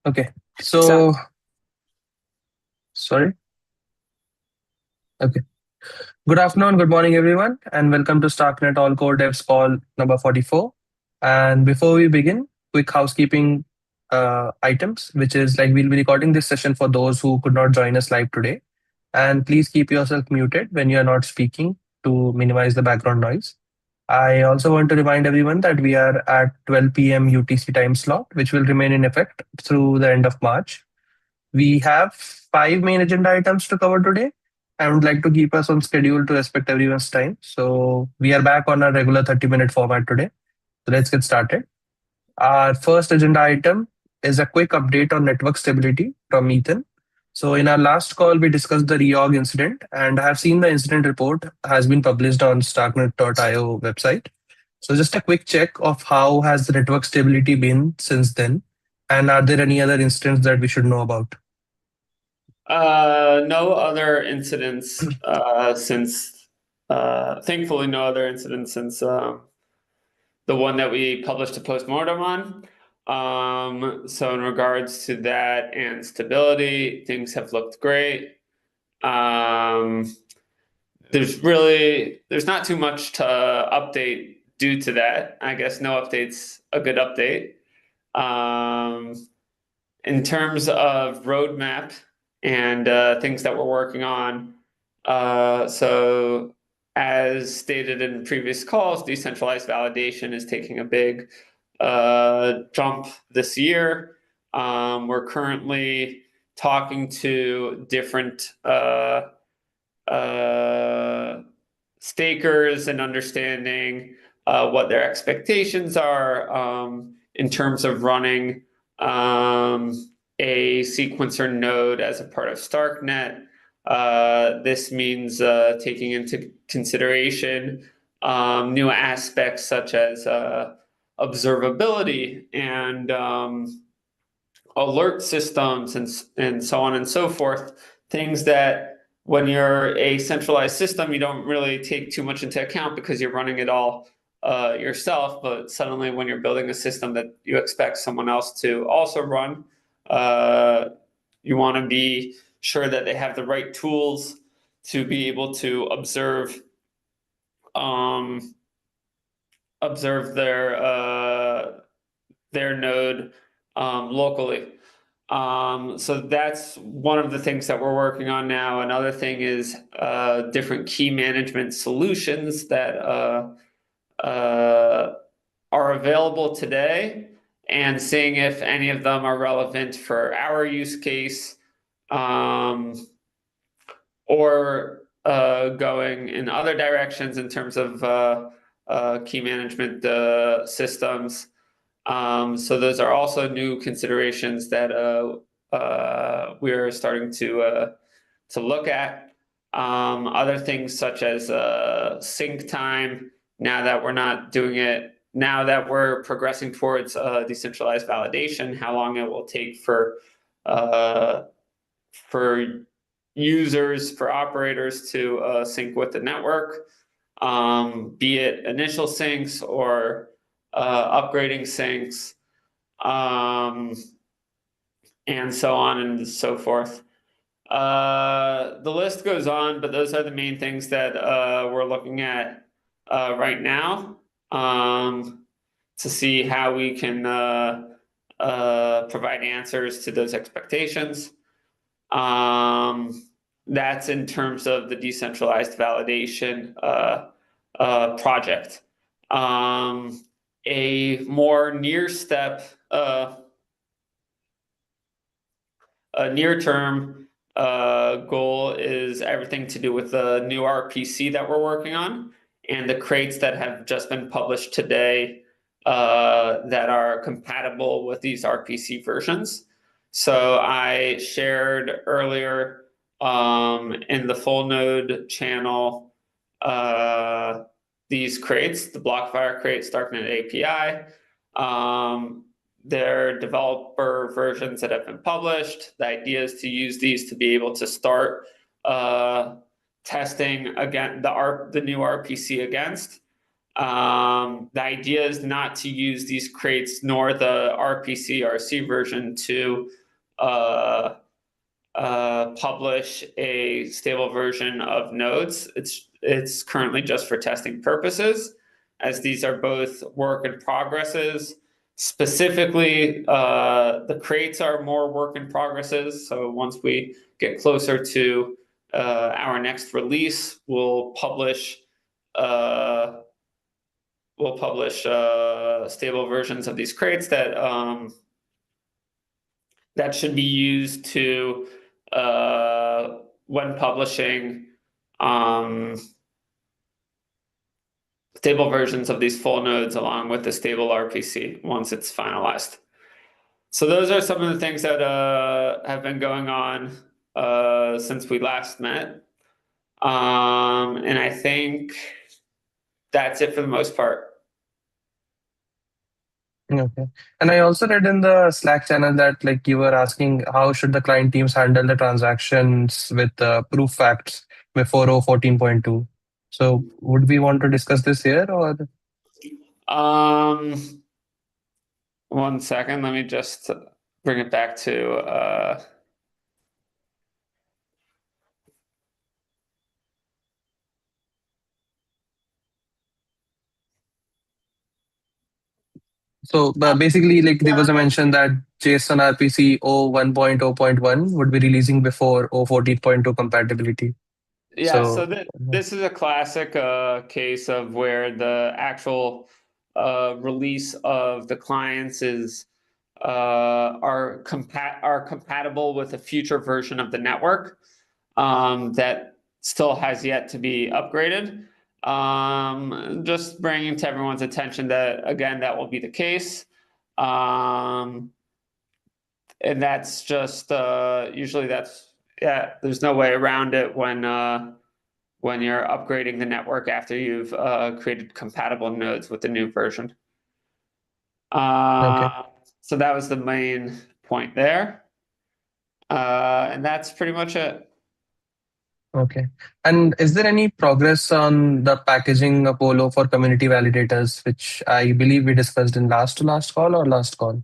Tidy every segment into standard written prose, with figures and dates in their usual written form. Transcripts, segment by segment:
Okay. So, So, sorry. Okay. Good afternoon, good morning, everyone, and welcome to Starknet All Core Devs call number 44. And before we begin, quick housekeeping items, which is like we'll be recording this session for those who could not join us live today. And please keep yourself muted when you are not speaking to minimize the background noise. I also want to remind everyone that we are at 12 p.m. UTC time slot, which will remain in effect through the end of March. We have five main agenda items to cover today. I would like to keep us on schedule to respect everyone's time. So we are back on our regular 30-minute format today. So let's get started. Our first agenda item is a quick update on network stability from Ethan. So in our last call, we discussed the reorg incident, and I have seen the incident report has been published on Starknet.io website. So just a quick check of how has the network stability been since then, and are there any other incidents that we should know about? no other incidents since, thankfully, no other incidents since the one that we published a postmortem on. So in regards to that and stability, things have looked great. Um, there's not too much to update due to that. I guess no update's a good update. Um, in terms of roadmap and things that we're working on, so as stated in previous calls, decentralized validation is taking a big jump this year. We're currently talking to different stakers and understanding what their expectations are in terms of running a sequencer node as a part of Starknet. This means taking into consideration new aspects such as observability and alert systems and so on and so forth. Things that when you're a centralized system, you don't really take too much into account because you're running it all yourself. But suddenly, when you're building a system that you expect someone else to also run, uh, you want to be sure that they have the right tools to be able to um, observe their node locally. So that's one of the things that we're working on now. Another thing is different key management solutions that uh, are available today and seeing if any of them are relevant for our use case um, or going in other directions in terms of key management systems. So those are also new considerations that we're starting to look at. Other things such as sync time. Now that we're not doing it, now that we're progressing towards decentralized validation, how long it will take uh, for users, for operators to sync with the network, be it initial syncs or upgrading syncs, um, and so on and so forth. The list goes on, but those are the main things that we're looking at right now to see how we can provide answers to those expectations. That's in terms of the decentralized validation project. A more near step, a near term goal is everything to do with the new RPC that we're working on and the crates that have just been published today that are compatible with these RPC versions. So I shared earlier in the full node channel these crates, the BlockFire crate, Starknet API. Their developer versions that have been published. The idea is to use these to be able to start testing again the new RPC against. The idea is not to use these crates nor the RPC RC version to publish a stable version of nodes. It's currently just for testing purposes, as these are both work in progresses. Specifically, the crates are more work in progresses. So once we get closer to our next release, we'll publish stable versions of these crates that should be used to when publishing stable versions of these full nodes along with the stable RPC once it's finalized. So those are some of the things that have been going on since we last met. And I think that's it for the most part. Okay. And I also read in the Slack channel that like you were asking how should the client teams handle the transactions with proof facts before 014.2. So would we want to discuss this here or? One second, let me just bring it back to So basically, like there was a mention that JSON RPC 01.0.1 would be releasing before 014.2 compatibility. Yeah, so So this is a classic case of where the actual release of the clients is are compatible with a future version of the network that still has yet to be upgraded. Just bringing to everyone's attention that again that will be the case. And that's just usually that's yeah. There's no way around it when you're upgrading the network after you've created compatible nodes with the new version. okay, So that was the main point there, and that's pretty much it. okay. And is there any progress on the packaging Apollo for community validators, which I believe we discussed in last call or last call?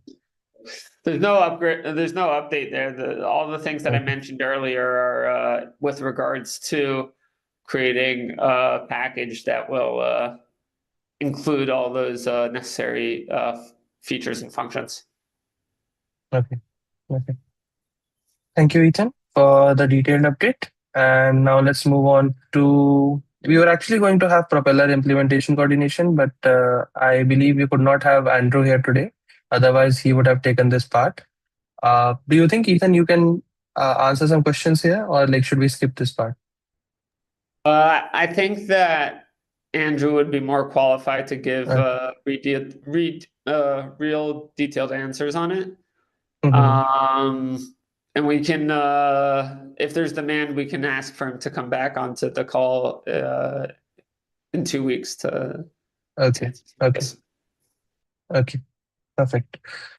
There's no upgrade. There's no update there. All the things that I Okay, mentioned earlier are with regards to creating a package that will include all those necessary features and functions. okay, okay. Thank you, Ethan, for the detailed update. And now let's move on to. We were actually going to have propeller implementation coordination, but I believe we could not have Andrew here today. Otherwise, he would have taken this part. Do you think, Ethan, you can answer some questions here, or like should we skip this part? I think that Andrew would be more qualified to give Okay. real detailed answers on it. Mhm. And we can, if there's demand, we can ask for him to come back onto the call in 2 weeks to Okay. answer some of Okay. this. Okay. Perfect.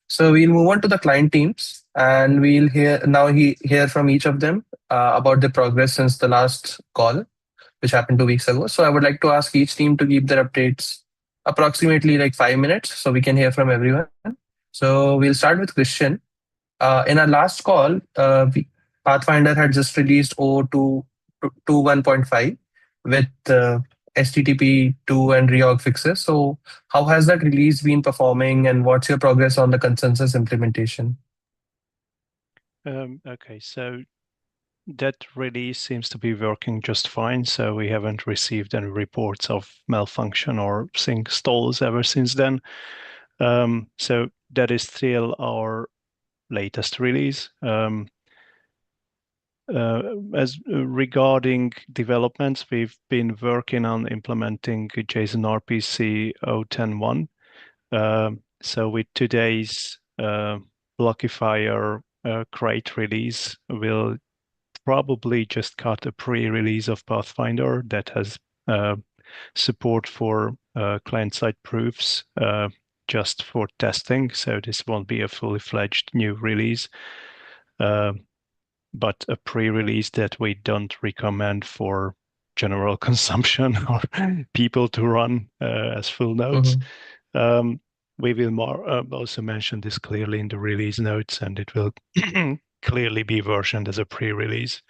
So we'll move on to the client teams, and we'll hear from each of them about the progress since the last call, which happened 2 weeks ago. So I would like to ask each team to keep their updates approximately like 5 minutes, so we can hear from everyone. So we'll start with Christian. In our last call, Pathfinder had just released O2 1.5 with HTTP 2 and reorg fixes. So, how has that release been performing, and what's your progress on the consensus implementation? Okay, so that release seems to be working just fine. So we haven't received any reports of malfunction or sync stalls ever since then. So that is still our latest release. As regarding developments, we've been working on implementing JSON RPC 0.10.1. So with today's blockifier crate release, we'll probably just cut a pre-release of Pathfinder that has support for client-side proofs just for testing. So this won't be a fully fledged new release, but a pre-release that we don't recommend for general consumption or people to run as full nodes. We will also mention this clearly in the release notes, and it will clearly be versioned as a pre-release.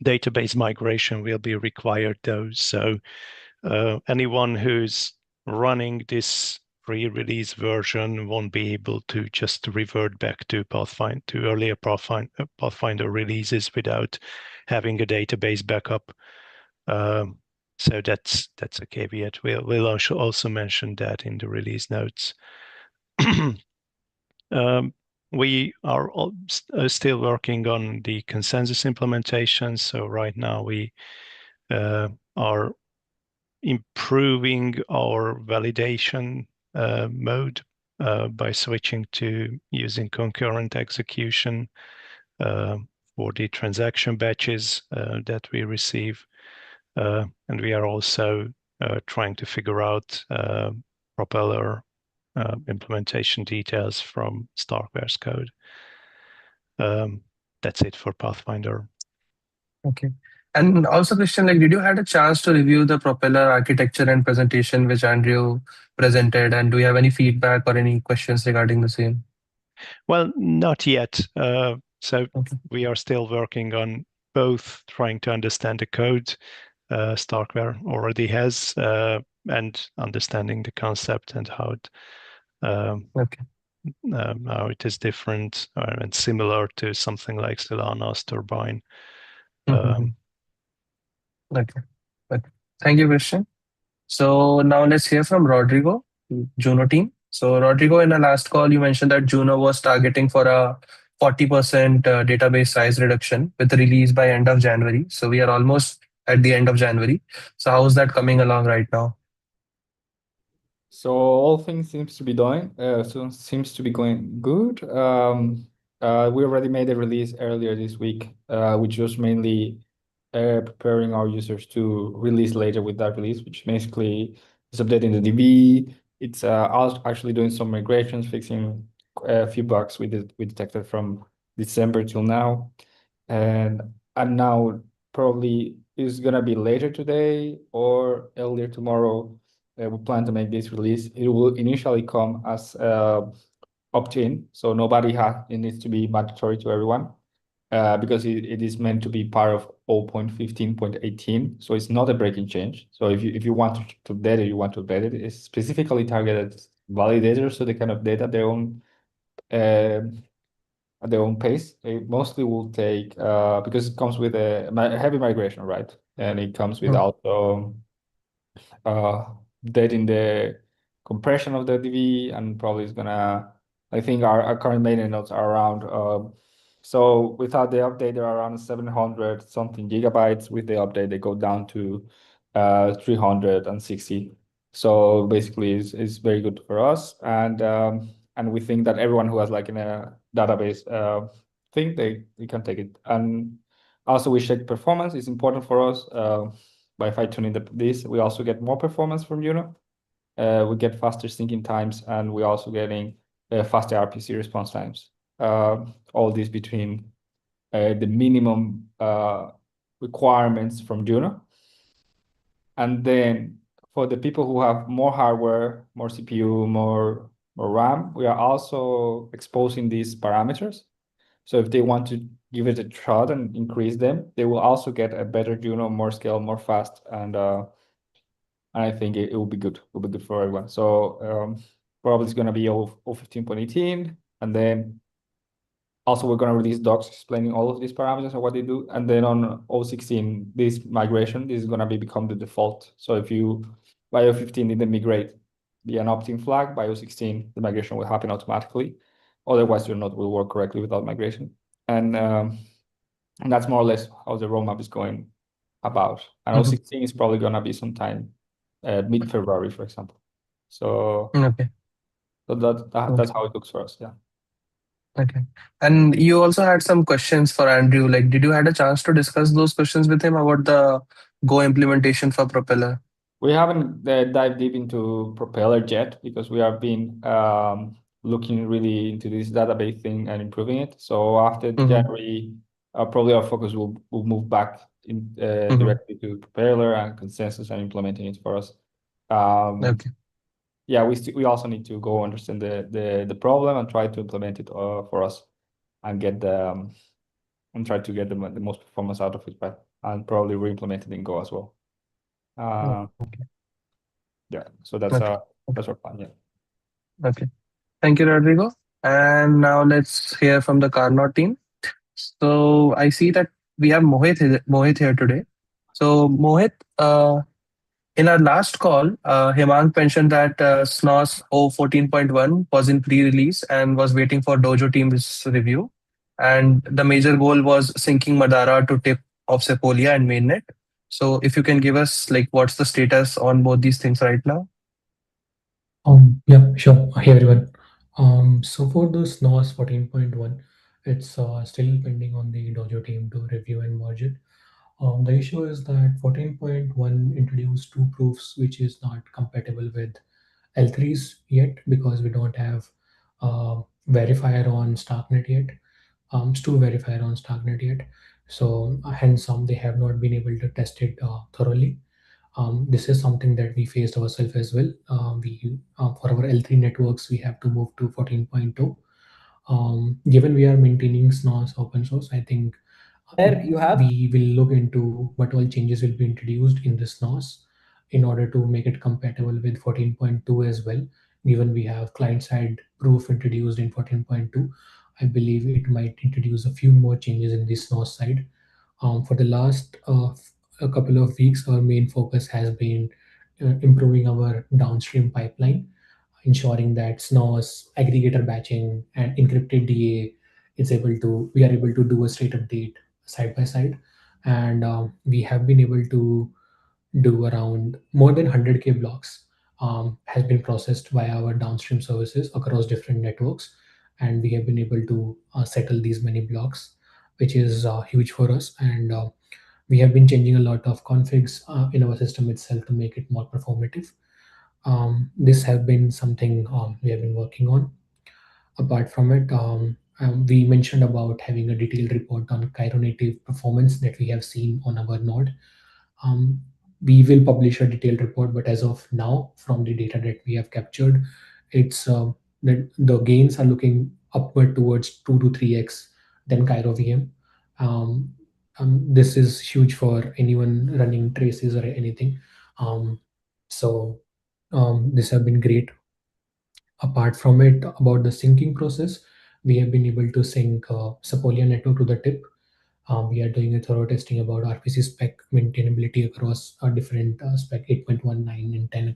Database migration will be required though, so anyone who's running this pre-release version won't be able to just revert back to earlier Pathfinder releases without having a database backup. So that's a caveat. We'll also mention that in the release notes. We are still working on the consensus implementation. So right now we are improving our validation mode by switching to using concurrent execution for the transaction batches that we receive. And we are also trying to figure out propeller implementation details from Starkware's code. That's it for Pathfinder. Okay. And also, Christian, like, did you had a chance to review the Propeller architecture and presentation which Andrew presented? And do you have any feedback or any questions regarding the same? Well, not yet. So Okay. we are still working on both trying to understand the code Starkware already has and understanding the concept and how it how it is different and similar to something like Solana's Turbine. Okay. Okay. Thank you, Christian. So now let's hear from Rodrigo, Juno team. So Rodrigo, in the last call, you mentioned that Juno was targeting for a 40% database size reduction with release by end of January. So we are almost at the end of January. So how is that coming along right now? So all things seems to be going good. We already made a release earlier this week, which was mainly preparing our users to release later with that release, which basically is updating the DB. It's actually doing some migrations, fixing a few bugs we detected from December till now, and now probably is gonna be later today or earlier tomorrow. We plan to make this release. It will initially come as opt-in, so it needs to be mandatory to everyone because it is meant to be part of 0.15.18, so it's not a breaking change. So if you want to update it, you want to update it. It's specifically targeted validators, so they can update at their own pace. It mostly will take because it comes with a heavy migration, right? And it comes with also updating the compression of the DB, and probably is gonna, I think our current mainnet nodes are around so without the update they're around 700 something gigabytes. With the update they go down to 360. So basically it's very good for us, and we think that everyone who has like in a database thing they can take it. And also we check performance. It's important for us. By fine-tuning this, we also get more performance from Juno. We get faster syncing times, and we're also getting faster RPC response times. All this between the minimum requirements from Juno. And then for the people who have more hardware, more CPU, more RAM, we are also exposing these parameters. So if they want to give it a shot and increase them, they will also get a better Juno, more scale, more fast, and I think it will be good. It will be good for everyone. So probably it's going to be 0.15.18, and then also we're going to release docs explaining all of these parameters and what they do. And then on 0.16, this migration is going to become the default. So if you by 0.15 didn't migrate via an opt-in flag, by 0.16 the migration will happen automatically. Otherwise, your node will work correctly without migration. And that's more or less how the roadmap is going about. And 0.16 is probably going to be sometime mid-February, for example. So that's how it looks for us. Yeah. Okay. And you also had some questions for Andrew. Like, did you had a chance to discuss those questions with him about the Go implementation for Propeller? We haven't dived deep into Propeller yet because we have been looking really into this database thing and improving it. So after January, probably our focus will move back in directly to propeller and consensus and implementing it for us. Okay. Yeah, we also need to go understand the problem and try to implement it for us and get the and try to get the most performance out of it, but and probably re-implement it in Go as well. Okay. Yeah, so that's Okay. our plan. Yeah. Okay. Thank you, Rodrigo. And now let's hear from the Carnot team. So I see that we have Mohit here today. So Mohit, in our last call, Hemang mentioned that SNOS 014.1 was in pre-release and was waiting for Dojo team's review. And the major goal was syncing Madara to tip of Sepolia and mainnet. So if you can give us like what's the status on both these things right now? Yeah, sure. Hey everyone. So for the SNOS 14.1, it's still pending on the Dojo team to review and merge it. The issue is that 14.1 introduced two proofs which is not compatible with L3s yet because we don't have verifier on Starknet yet. Stu verifier on Starknet yet. So hence they have not been able to test it thoroughly. This is something that we faced ourselves as well. We For our L3 networks, we have to move to 14.2. Given we are maintaining SNOS open source, I think There you have. we will look into what all changes will be introduced in the SNOS in order to make it compatible with 14.2 as well. Given we have client-side proof introduced in 14.2, I believe it might introduce a few more changes in the SNOS side. For the last a couple of weeks, our main focus has been improving our downstream pipeline, ensuring that SNOS, aggregator batching, and encrypted DA we are able to do a straight update side by side, and we have been able to do around more than 100K blocks has been processed by our downstream services across different networks, and we have been able to settle these many blocks, which is huge for us. And we have been changing a lot of configs in our system itself to make it more performative. This has been something we have been working on. Apart from it, we mentioned about having a detailed report on Cairo native performance that we have seen on our node. um, we will publish a detailed report, but as of now, from the data that we have captured, it's that the gains are looking upward towards 2 to 3x than Cairo VM. Um, this is huge for anyone running traces or anything. Um, so this have been great. Apart from it, about the syncing process, we have been able to sync Sepolia network to the tip. We are doing a thorough testing about RPC spec maintainability across different spec 8.19 and 10.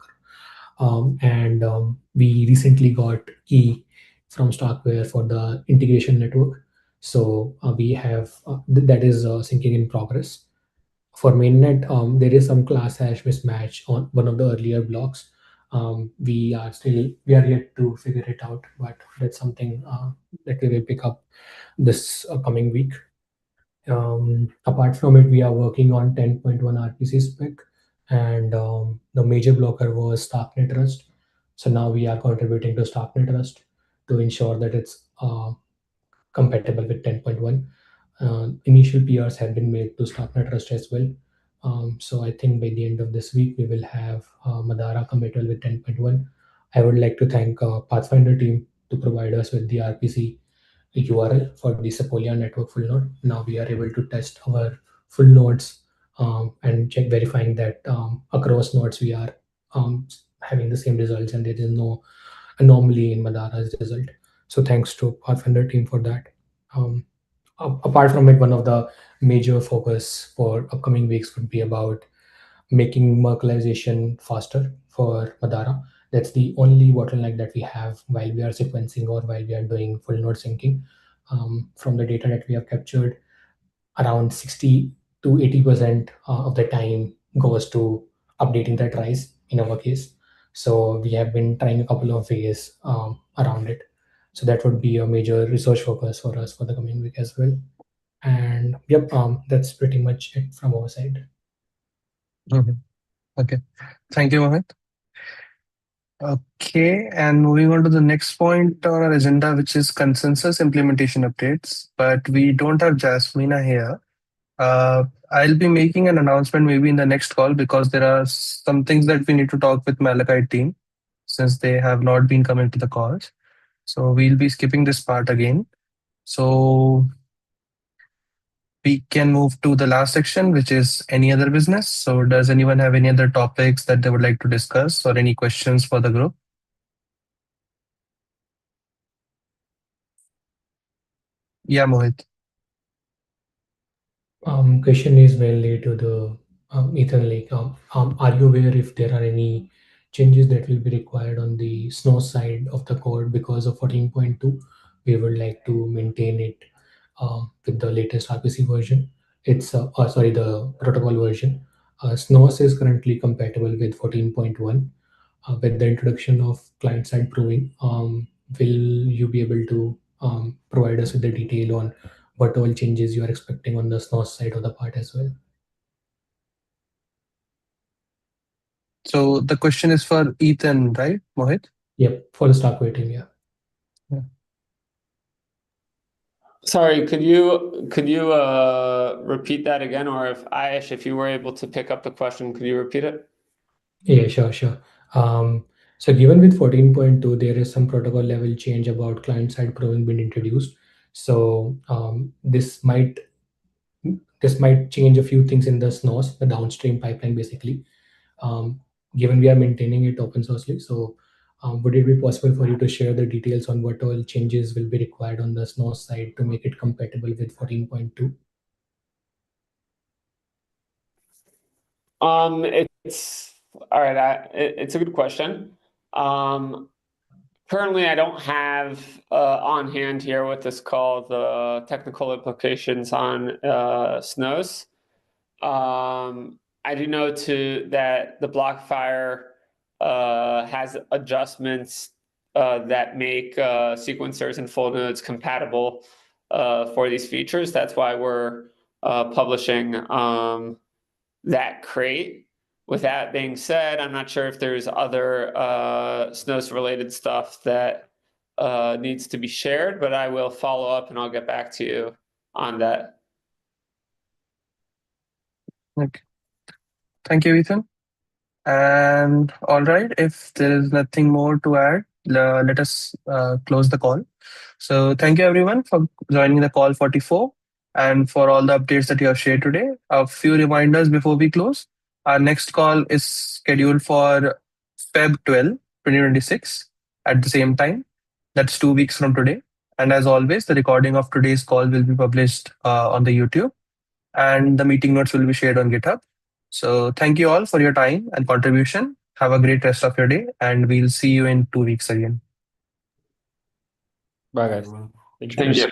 And we recently got key from Starkware for the integration network. So we have that is syncing in progress. For mainnet, there is some class hash mismatch on one of the earlier blocks. We are yet to figure it out, but that's something that we will pick up this coming week. Apart from it, we are working on 10.1 RPC spec, and the major blocker was Starknet Rust. So now we are contributing to Starknet Rust to ensure that it's compatible with 10.1. Initial PRs have been made to Starknet Rust as well. So I think by the end of this week, we will have Madara compatible with 10.1. I would like to thank Pathfinder team to provide us with the RPC URL for the Sepolia network full node. Now we are able to test our full nodes and check verifying that across nodes we are having the same results and there is no anomaly in Madara's result. So thanks to Pathfinder team for that. Um, Apart from it, one of the major focus for upcoming weeks would be about making merkleization faster for Madara. That's the only bottleneck that we have while we are sequencing or while we are doing full node syncing. From the data that we have captured, around 60 to 80% of the time goes to updating the tries in our case. So we have been trying a couple of ways around it. So that would be a major research focus for us for the coming week as well. And yep, that's pretty much it from our side. Mhm. Okay. Thank you, Mohit. Okay, and moving on to the next point on our agenda, which is consensus implementation updates. But we don't have Jasmina here. I'll be making an announcement maybe in the next call because there are some things that we need to talk with Malachite team since they have not been coming to the calls. So we'll be skipping this part again. So we can move to the last section, which is any other business. So does anyone have any other topics that they would like to discuss or any questions for the group? Yeah, Mohit. Question is mainly to the Ethan Lake. Are you aware if there are any changes that will be required on the Snow side of the code because of 14.2? We would like to maintain it with the latest RPC version. It's sorry, the protocol version. Snows is currently compatible with 14.1. With the introduction of client-side proving, will you be able to provide us with the detail on what all changes you are expecting on the Snows side of the part as well? So the question is for Ethan, right, Mohit? Yep, for the stock waiting, yeah. Sorry, could you repeat that again, or if Ayesh, if you were able to pick up the question, could you repeat it? Yeah, sure. So given with 14.2, there is some protocol level change about client-side proving being introduced. So this might change a few things in the SNOS, the downstream pipeline, basically. Given we are maintaining it open sourcely, so would it be possible for you to share the details on what all changes will be required on the SNOS side to make it compatible with 14.2? It's all right. It's a good question. Currently, I don't have on hand here what this called the technical implications on snows. I do know that the BlockFire has adjustments that make sequencers and full nodes compatible for these features. That's why we're publishing that crate. With that being said, I'm not sure if there's other Snows related stuff that needs to be shared, but I will follow up and I'll get back to you on that. Okay. Thank you, Ethan. And all right, if there is nothing more to add, let us close the call. So thank you everyone for joining the call 44 and for all the updates that you have shared today. A few reminders before we close. Our next call is scheduled for Feb 12, 2026 at the same time. That's 2 weeks from today. And as always, the recording of today's call will be published on the YouTube and the meeting notes will be shared on GitHub. So thank you all for your time and contribution. Have a great rest of your day, and we'll see you in 2 weeks again. Bye, guys. Thank you. Thank you.